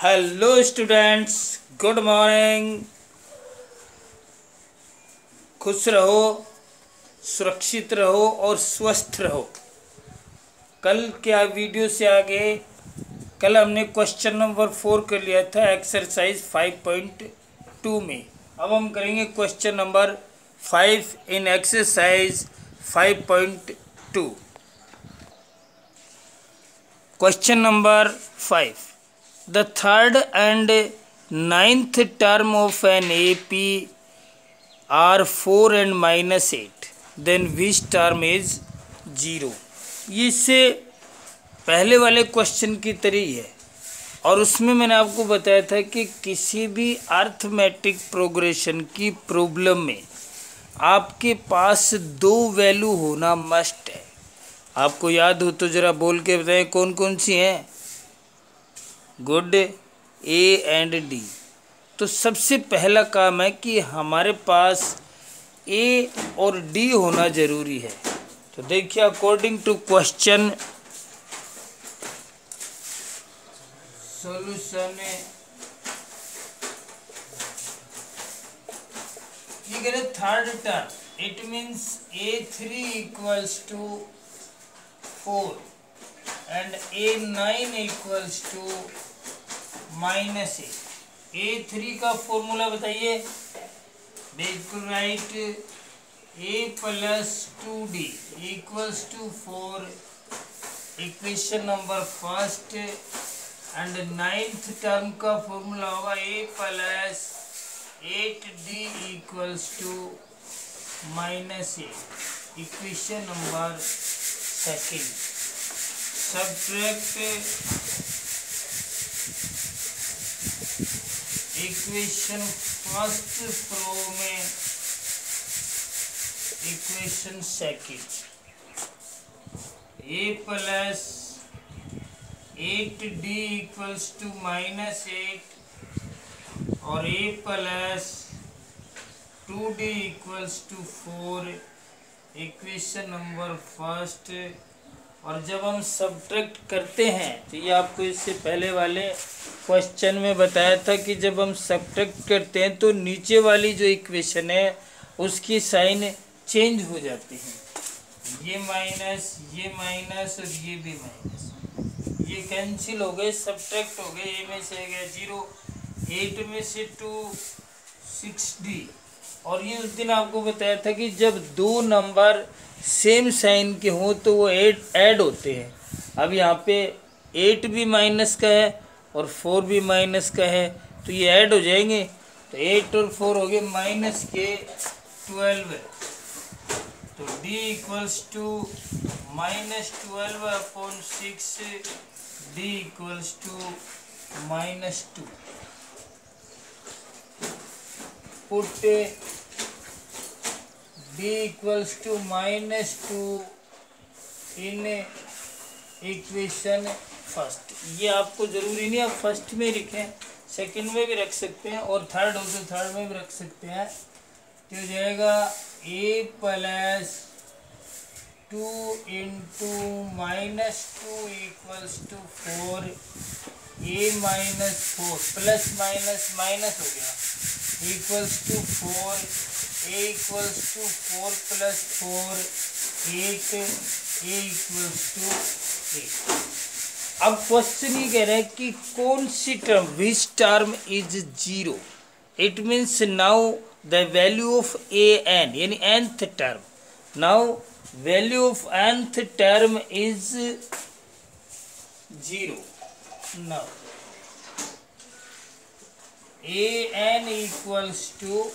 Hello students, good morning. खुश रहो, सुरक्षित रहो और स्वस्थ रहो। कल क्या वीडियो से आगे कल हमने क्वेश्चन नंबर 4 कर लिया था एक्सरसाइज 5.2 में। अब हम करेंगे question number 5 in exercise 5.2। Question number 5, the third and ninth term of an AP are 4 and -8, then which term is 0? ये इससे पहले वाले क्वेश्चन की तरह ही है और उसमें मैंने आपको बताया था कि किसी भी अर्थमेटिक प्रोग्रेशन की प्रॉब्लम में आपके पास दो वैल्यू होना मस्ट है। आपको याद हो तो ज़रा बोल के बताएं कौन कौन सी हैं। Good, A and D. तो सबसे पहला काम है कि हमारे पास ए और डी होना ज़रूरी है। तो देखिए, अकॉर्डिंग टू क्वेश्चन सॉल्यूशन ये करें third term, it means A3 equals to 4 and A9 equals to -8। A3 का फॉर्मूला बताइए। बिल्कुल right, A + 2D equals to 4, equation number first. And 9th term का फॉर्मूला होगा A + 8D equals to -8, equation number second. Subtract equation first from में equation second. A + 8D equals to -8 और A + 2D equals to 4, equation number first. और जब हम subtract करते हैं तो ये आपको इससे पहले वाले क्वेश्चन में बताया था कि जब हम सब्ट्रैक्ट करते हैं तो नीचे वाली जो इक्वेशन है उसकी साइन चेंज हो जाती है। ये माइनस और ये भी माइनस, ये कैंसिल हो गए, सब्ट्रैक्ट हो गए। ए में से गया 0, 8 में से 2 6D। और ये उस दिन आपको बताया था कि जब दो नंबर सेम साइन के हों तो वो ऐड होते हैं। अब यहाँ पे 8 भी माइनस का है और 4 भी माइनस का है, तो ये ऐड हो जाएंगे। तो 8 और 4 हो गए -12। तो D equals to -12/6, D equals to -2। Put D equals to -2 in equation first. ये आपको ज़रूरी नहीं आप फर्स्ट में लिखें, सेकंड में भी रख सकते हैं और थर्ड हो तो थर्ड में भी रख सकते हैं। तो हो जाएगा A + 2 × -2 equals to 4, A - 4 plus minus minus हो गया equals to 4, A equals to 4 + 4 8, A equals to 8। अब क्वेश्चन ये कह रहे हैं कि कौन सी term, which term is 0। It means now the value of an यानी nth term. Now value of nth term is 0। Now an equals to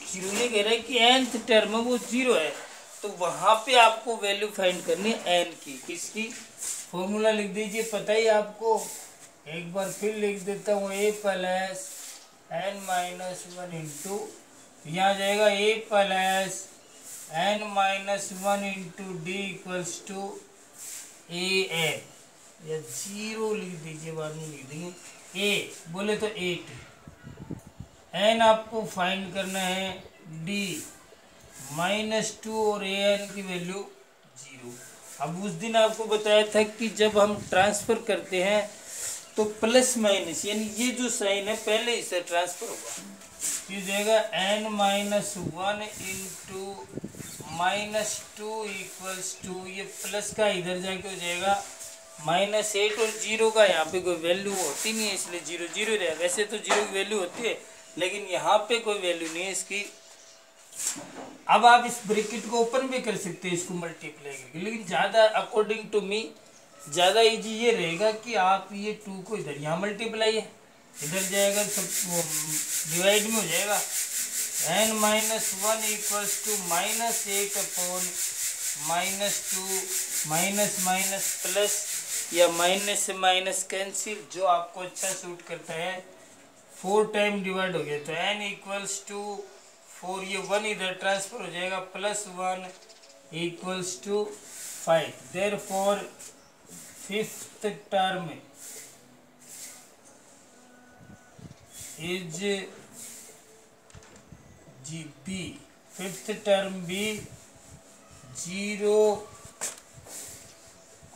0। ये कह रहे हैं कि nth टर्म वो 0 है, तो वहाँ पे आपको वैल्यू फाइंड करनी है n की। किसकी? फॉर्मूला लिख दीजिए, पता ही आपको, एक बार फिर लिख देता हूँ। A + n - 1 इंटू, यहाँ आ जाएगा A + n - 1 into D equals to an, या 0 लिख दीजिए, बाद में लिख देंगे। A बोले तो 8, n आपको फाइंड करना है D -2 और an की वैल्यू 0। अब उस दिन आपको बताया था कि जब हम ट्रांसफ़र करते हैं तो प्लस माइनस यानी ये जो साइन है पहले इससे ट्रांसफर होगा, ये जाएगा n-1 इंटू -2 इक्वल्स टू, ये प्लस का इधर जाके हो जाएगा -8 और जीरो का यहाँ पे कोई वैल्यू होती नहीं है इसलिए 0 0 रहेगा। वैसे तो जीरो की वैल्यू होती है लेकिन यहाँ पे कोई वैल्यू नहीं है इसकी। अब आप इस ब्रैकेट को ओपन भी कर सकते हैं इसको मल्टीप्लाई करके, लेकिन ज़्यादा अकॉर्डिंग टू मी ज़्यादा इजी ये रहेगा कि आप ये 2 को इधर यहाँ मल्टीप्लाई है, इधर जाएगा सब डिवाइड में हो जाएगा। n-1 equals to -8 upon -2 minus minus plus या माइनस से माइनस कैंसिल, जो आपको अच्छा सूट करता है। 4 टाइम डिवाइड हो गया तो n इक्वल्स टू 4, ये 1 इधर ट्रांसफर हो जाएगा, +1 equals to 5। Therefore fifth term is B, fifth term भी 0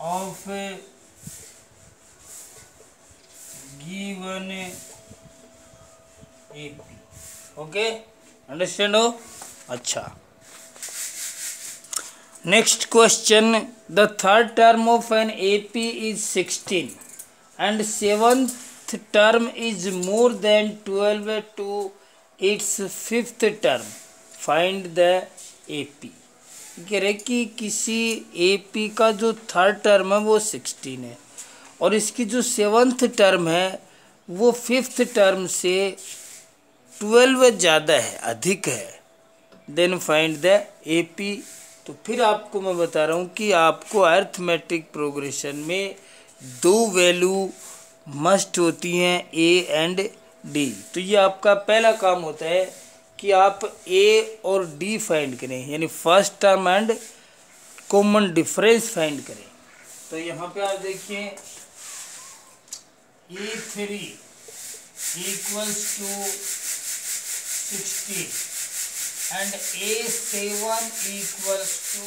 of given AP। Okay, understand हो? अच्छा, next question, the third term of an AP is 16 and seventh term is more than 12 to its fifth term, find the AP। कह रहे कि किसी AP का जो third term है वो 16 है और इसकी जो सेवंथ टर्म है वो फिफ्थ टर्म से 12 ज़्यादा है, अधिक है, देन फाइंड द AP। तो फिर आपको मैं बता रहा हूँ कि आपको अरिथमेटिक प्रोग्रेशन में 2 वैल्यू मस्ट होती हैं, A एंड D। तो ये आपका पहला काम होता है कि आप A और D फाइंड करें, यानी first term and common difference find करें। तो यहाँ पे आप देखिए A3 equals to 16 and A7 equals to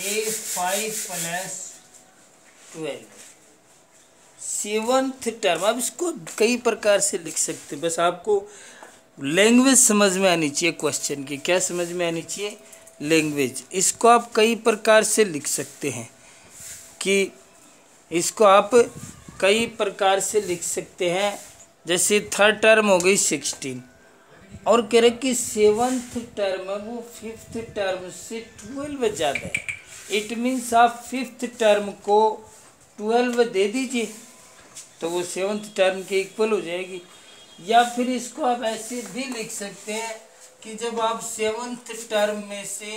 A5 plus 12। Seventh term, आप इसको कई प्रकार से लिख सकते हैं, बस आपको लैंग्वेज समझ में आनी चाहिए। क्वेश्चन की क्या समझ में आनी चाहिए? लैंग्वेज। इसको आप कई प्रकार से लिख सकते हैं कि इसको आप कई प्रकार से लिख सकते हैं। जैसे थर्ड टर्म हो गई 16 और कह रहे कि सेवंथ टर्म है वो फिफ्थ टर्म से 12 ज़्यादा है। इट मीन्स आप फिफ्थ टर्म को 12 दे दीजिए तो वो सेवंथ टर्म के इक्वल हो जाएगी। या फिर इसको आप ऐसे भी लिख सकते हैं कि जब आप सेवंथ टर्म में से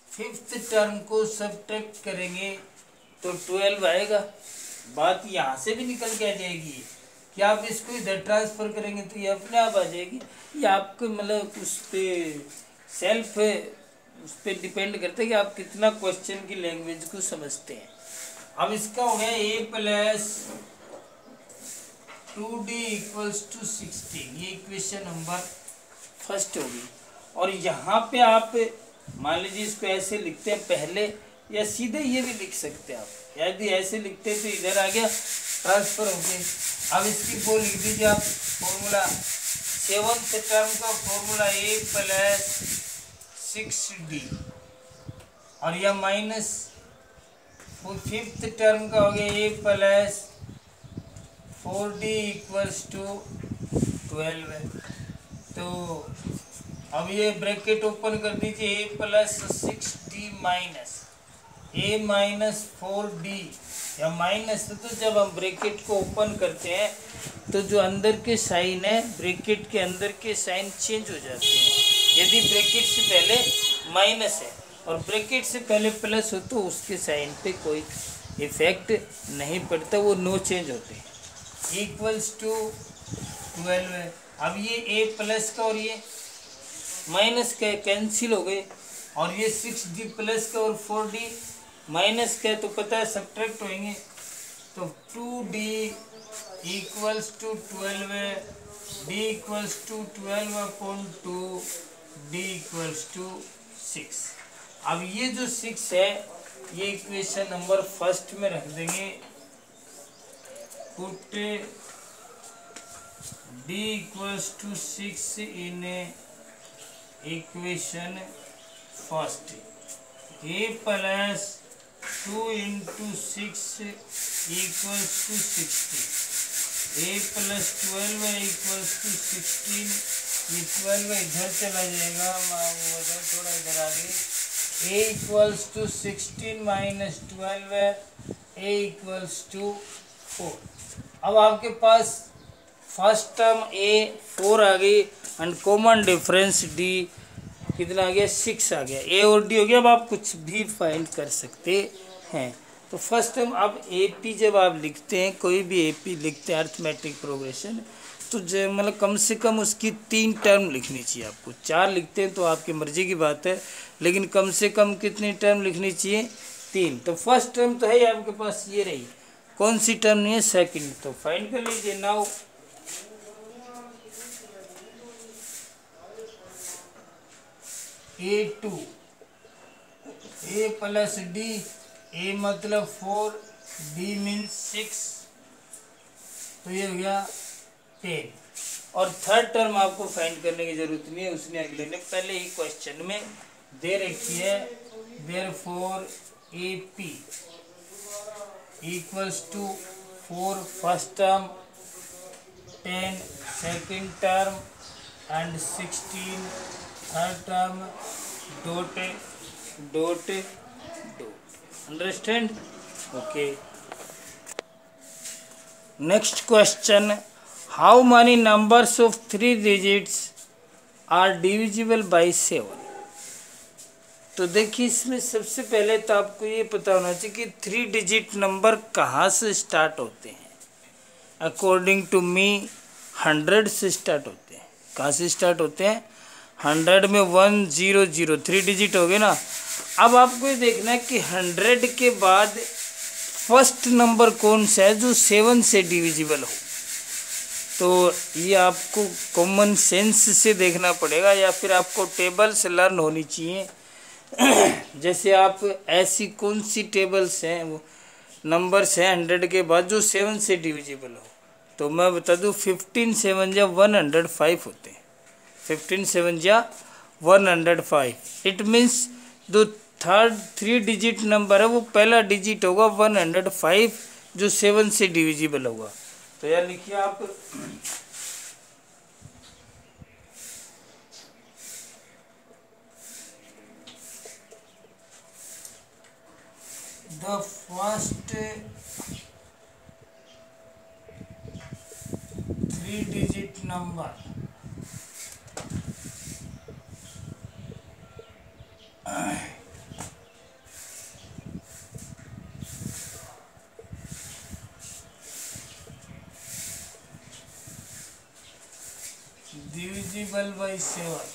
फिफ्थ टर्म को सब्ट्रैक्ट करेंगे तो 12 आएगा। बात यहाँ से भी निकल के आ जाएगी कि आप इसको इधर ट्रांसफर करेंगे तो ये अपने आप आ जाएगी। ये आपको मतलब उस पर सेल्फ उस पर डिपेंड करता है कि आप कितना क्वेश्चन की लैंग्वेज को समझते हैं। अब इसका हो गया A plus 2D equals to 16, ये इक्वेशन नंबर फर्स्ट होगी। और यहाँ पे आप मान लीजिए इसको ऐसे लिखते हैं पहले, या सीधे ये भी लिख सकते हैं आप। यदि ऐसे लिखते हैं तो इधर आ गया ट्रांसफर हो गए। अब इसकी वो लिख दीजिए आप फॉर्मूला, सेवंथ टर्म का फॉर्मूला A प्लस 6D और यह माइनस फिफ्थ टर्म का हो गया A plus 4D equals to 12। तो अब ये ब्रैकेट ओपन कर दीजिए, A plus 6D minus A minus 4D या माइनस। तो जब हम ब्रैकेट को ओपन करते हैं तो जो अंदर के साइन है ब्रैकेट के अंदर के साइन चेंज हो जाते हैं। यदि ब्रैकेट से पहले माइनस है और ब्रैकेट से पहले प्लस हो तो उसके साइन पे कोई इफेक्ट नहीं पड़ता, वो नो चेंज होते हैं। इक्वल्स टू 12 है। अब ये A प्लस का और ये माइनस का कैंसिल हो गए और ये 6D प्लस का और 4D माइनस का तो पता है सब्ट्रैक्ट होंगे। तो 2D इक्वल्स टू 12 है, D equals to 12 upon 2, D equals to 6। अब ये जो 6 है ये इक्वेशन नंबर फर्स्ट में रख देंगे। Put d equals to 6 in equation first. A plus 2 into 6 equals to 60. A plus 12 equals to 16. ये 12 इधर चला जाएगा, उधर थोड़ा इधर आगे. A equals to 16 minus 12 है. A equals to 4. अब आपके पास फर्स्ट टर्म A 4 आ गई एंड कॉमन डिफरेंस D कितना आ गया, 6 आ गया. A और D हो गया. अब आप कुछ भी फाइंड कर सकते हैं. तो फर्स्ट टर्म अब AP जब आप लिखते हैं, कोई भी AP लिखते हैं अर्थमेटिक प्रोग्रेशन, तो मतलब कम से कम उसकी 3 टर्म लिखनी चाहिए. आपको 4 लिखते हैं तो आपकी मर्जी की बात है, लेकिन कम से कम कितनी टर्म लिखनी चाहिए, 3. तो फर्स्ट टर्म तो है आपके पास, ये रही. कौन सी टर्म नहीं है, सेकंड. तो फाइंड कर लीजिए. Now A2 A plus D. A मतलब 4, D मीन्स 6, तो ये हो गया 10. और थर्ड टर्म आपको फाइंड करने की जरूरत नहीं है, उसने अगले ने पहले ही क्वेश्चन में दे रखी है. Therefore AP equals to 4 first term, 10 second term and 16 third term. Dot dot dot. Understand? Okay. Next question. How many numbers of 3 digits are divisible by 7? तो देखिए, इसमें सबसे पहले तो आपको ये पता होना चाहिए कि 3 डिजिट नंबर कहाँ से स्टार्ट होते हैं. अकॉर्डिंग टू मी 100 से स्टार्ट होते हैं. कहाँ से स्टार्ट होते हैं, 100 में 1 0 0 3 डिजिट हो गए ना. अब आपको ये देखना है कि 100 के बाद फर्स्ट नंबर कौन सा है जो 7 से डिविजिबल हो. तो ये आपको कॉमन सेंस से देखना पड़ेगा, या फिर आपको टेबल से लर्न होनी चाहिए. जैसे आप ऐसी कौन सी टेबल्स हैं, वो नंबर्स हैं 100 के बाद जो 7 से डिविजिबल हो. तो मैं बता दूं 15 7 या 105 होते हैं. 15 7 या 105. इट मीन्स जो थर्ड 3 डिजिट नंबर है वो पहला डिजिट होगा 105 जो 7 से डिविजिबल होगा. तो यार लिखिए आप the first 3 digit number divisible by 7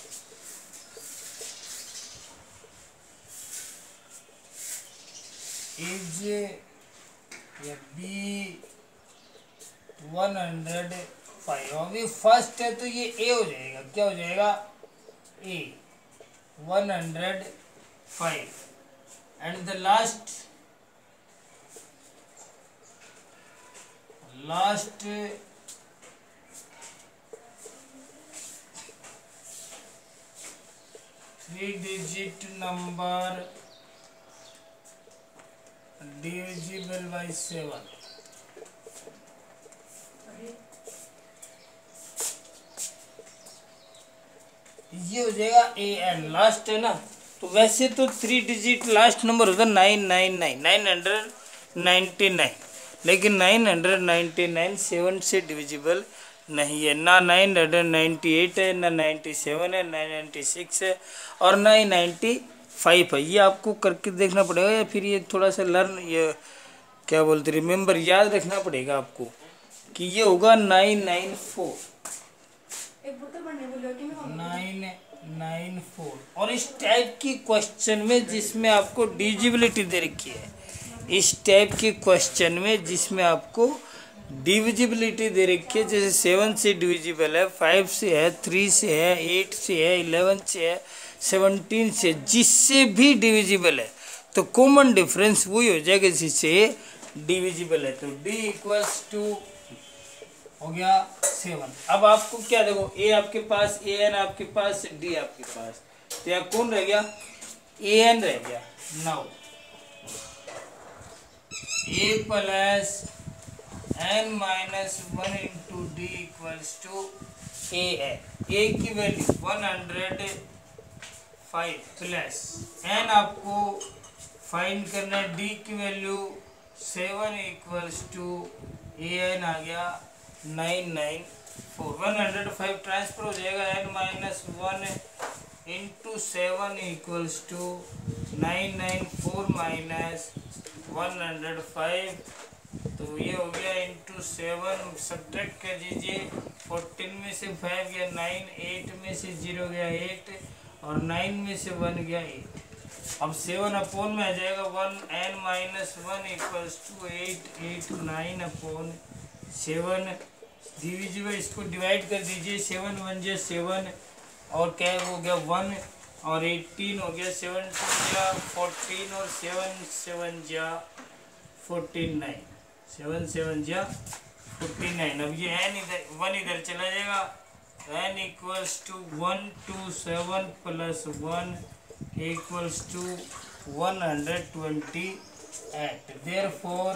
is B 105. अभी फर्स्ट है तो ये A हो जाएगा. क्या हो जाएगा, A 105. And the last 3 digit number divisible by 7. ये हो जाएगा A एंड लास्ट है ना. तो वैसे तो 3 डिजिट लास्ट नंबर होता है 999 999, लेकिन 999 7 से डिविजिबल नहीं है. ना 998 है, ना 97 है, ना 96 है, और ना ही 95 है. ये आपको करके देखना पड़ेगा, या फिर ये थोड़ा सा लर्न, ये क्या बोलते, रिमेंबर, याद रखना पड़ेगा आपको कि ये होगा 994. और इस टाइप की क्वेश्चन में जिसमें आपको डिविजिबिलिटी दे रखी है, इस टाइप के क्वेश्चन में जिसमें आपको डिविजिबिलिटी दे रखी है, जैसे 7 से डिविजिबल है, 5 से है, 3 से है, 8 से है, 11 से है, 17 से, जिससे भी डिविजिबल है तो कॉमन डिफरेंस वही हो जाएगा जिससे डिविजिबल है. तो D इक्वल्स टू हो गया 7। अब आपको क्या देखो, ए आपके पास, ए एन आपके पास, डी आपके पास, तो यहाँ कौन रह गया, ए एन रह गया। Now A plus N minus 1 into D equals to A N. A की वैल्यू 105 प्लस एन आपको फाइंड करना है, डी की value 7 equals to A N आ गया 994। 105 ट्रांसफर हो जाएगा, N minus 1 into 7 equals to 994 minus 105, तो ये हो गया इंटू 7, सब्ट्रैक्ट कर दीजिए। 14 में से 5 गया 9, 8 में से 0 गया 8 और 9 में से 1 गया 8। अब 7 अपॉन में आ जाएगा 1, n minus 1 equals to 8, 8 9 upon 7 divisible, इसको डिवाइड कर दीजिए। 7 1 जा 7 और क्या हो गया 1 और 18 हो गया, 7 2 जा 14 और 7 7 जा 49, 7 7 जा 49। अब ये n इधर 1 इधर चला जाएगा, n equals to 127 plus 1 equals to 128. Therefore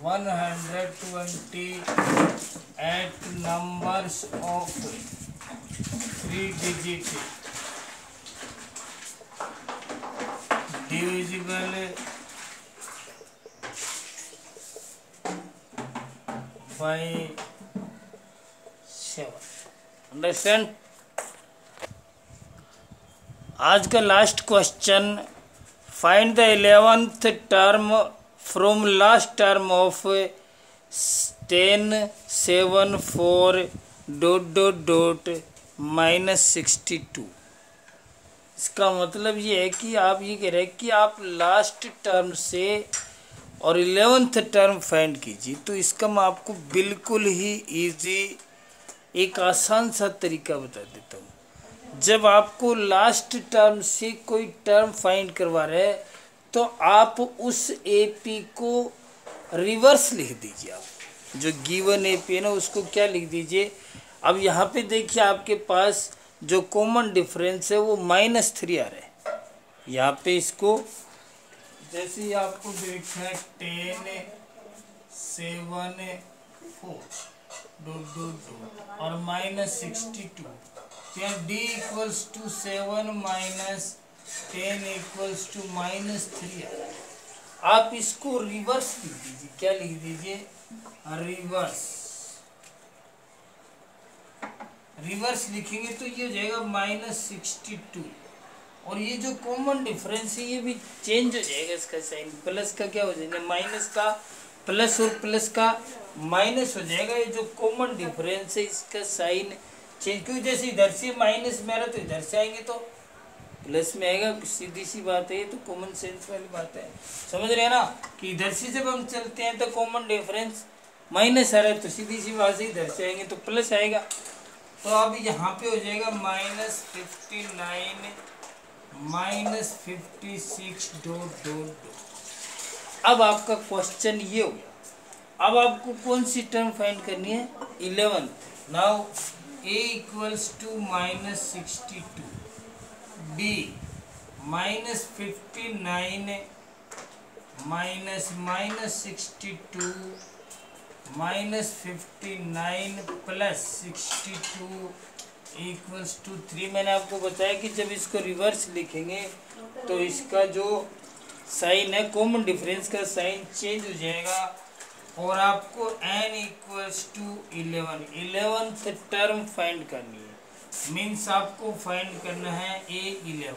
128 numbers of 3 digit divisible by 7. Understand? आज का last question, find the 11th term from last term of 10 7 4 ... -62। इसका मतलब ये है कि आप ये कह रहे हैं कि आप लास्ट टर्म से और 11th टर्म फाइंड कीजिए। तो इसका मैं आपको बिल्कुल ही इजी एक आसान सा तरीका बता देता हूँ। जब आपको लास्ट टर्म से कोई टर्म फाइंड करवा रहे हैं तो आप उस एपी को रिवर्स लिख दीजिए। आप जो गिवन एपी है ना उसको क्या लिख दीजिए। अब यहाँ पे देखिए आपके पास जो कॉमन डिफरेंस है वो -3 आ रहा है। यहाँ पे इसको जैसे ही आपको देखना है 10 7 4 और -62, D equals to 7 minus 10 equals to -3 आ रहा है। आप इसको रिवर्स लिख दीजिए। क्या लिख दीजिए, रिवर्स। रिवर्स लिखेंगे तो ये हो जाएगा -62 और ये जो कॉमन डिफरेंस है ये भी चेंज हो जाएगा। इसका साइन प्लस का क्या हो जाएगा, माइनस का प्लस और प्लस का माइनस हो जाएगा। ये जो कॉमन डिफरेंस है इसका साइन चेंज, क्योंकि जैसे इधर से माइनस में आ रहा तो इधर से आएंगे तो प्लस में आएगा। सीधी सी बात है, ये तो कॉमन सेंस वाली बात है। समझ रहे हैं ना कि इधर से जब हम चलते हैं तो कॉमन डिफरेंस माइनस आ रहा है तो सीधी सी बात है इधर से आएंगे तो प्लस आएगा। तो अब यहाँ पे हो जाएगा -59 -56 ... अब आपका क्वेश्चन ये हो गया। अब आपको कौन सी टर्म फाइंड करनी है, 11। Now a equals to -62, b -59 -62 -59 plus 62 equals to 3। मैंने आपको बताया कि जब इसको रिवर्स लिखेंगे तो इसका जो साइन है कॉमन डिफरेंस का साइन चेंज हो जाएगा और आपको n equals to 11th term find करनी है। मीन्स आपको फाइंड करना है a11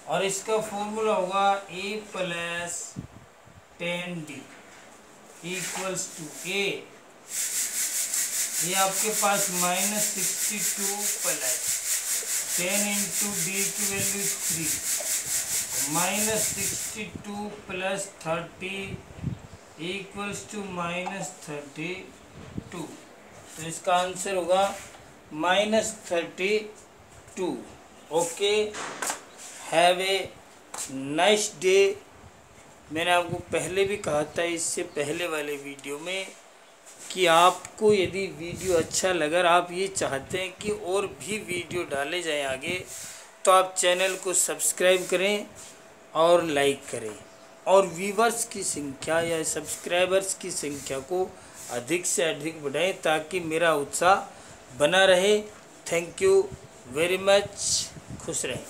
और इसका फॉर्मूला होगा a plus 10d equals to a। ये आपके पास -62 प्लस 10 इंटू डी की वैल्यू 3 -62 प्लस 30 इक्वल्स टू -32। तो इसका आंसर होगा -32। Okay, have a nice day. मैंने आपको पहले भी कहा था इससे पहले वाले वीडियो में कि आपको यदि वीडियो अच्छा लगा, आप ये चाहते हैं कि और भी वीडियो डाले जाएं आगे, तो आप चैनल को सब्सक्राइब करें और लाइक करें और व्यूवर्स की संख्या या सब्सक्राइबर्स की संख्या को अधिक से अधिक बढ़ाएं ताकि मेरा उत्साह बना रहे। Thank you very much. खुश रहें।